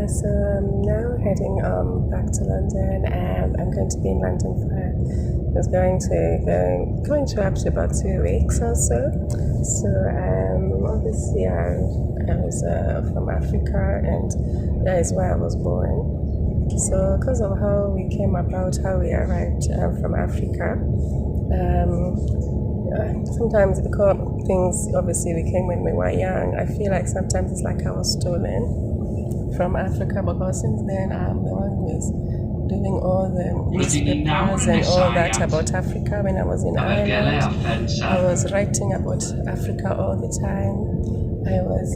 So I'm now heading back to London, and I'm going to be in London for it's going to actually about 2 weeks or so. So obviously I was from Africa, and that is where I was born. So because of how we came about, how we arrived from Africa, sometimes because things obviously we came when we were young, I feel like sometimes it's like I was stolen from Africa, because since then I'm the one who is doing all the newspapers and all that about Africa. When I was in Ireland, I was writing about Africa all the time. I was,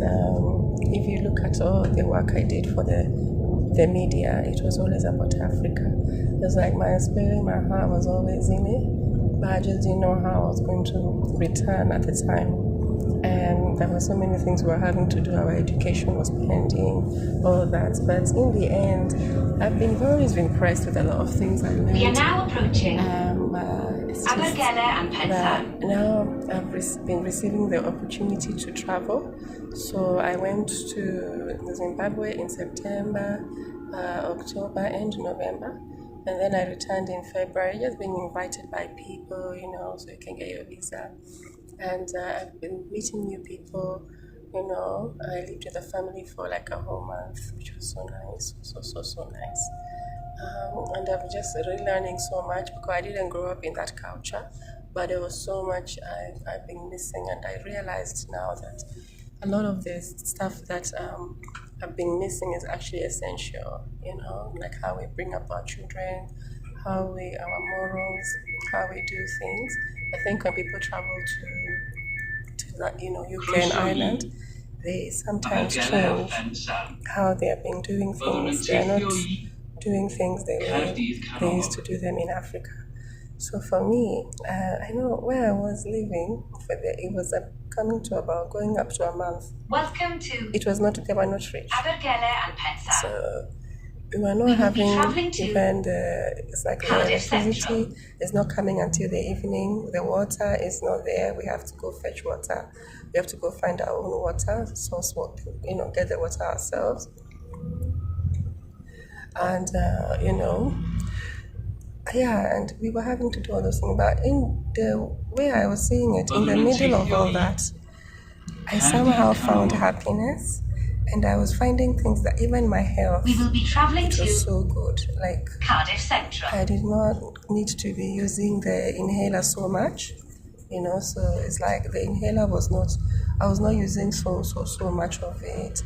if you look at all the work I did for the media, it was always about Africa. It was like my spirit, my heart was always in it, but I just didn't know how I was going to return at the time. And there were so many things we were having to do. Our education was pending, all that. But in the end, I've been always been impressed with a lot of things I learned. We are now approaching Abergele and Penzance. Now I've been receiving the opportunity to travel. So I went to Zimbabwe in September, October, and November. And then I returned in February, just being invited by people, so you can get your visa. And I've been meeting new people, I lived with the family for like a whole month, which was so nice, so nice. And I'm just really learning so much, because I didn't grow up in that culture, but there was so much I've been missing, and I realized now that a lot of this stuff that I've been missing is actually essential, like how we bring up our children, our morals, how we do things. I think when people travel to that, UK and Ireland, they sometimes change how they have been doing things. They are not doing things the way they used to do them in Africa. So for me, I know where I was living, it was going up to a month. Welcome to They were not rich. Abergele and Penzance. So we were not having even it's like the electricity is not coming until the evening. The water is not there. We have to go fetch water. We have to go find our own water source, get the water ourselves. And and we were having to do all those things. But in the way I was seeing it, in the middle of all that, I somehow found happiness. And I was finding things that even my health, we will be traveling it was so good. Like Cardiff Central. I did not need to be using the inhaler so much, so it's like the inhaler was not, I was not using so much of it.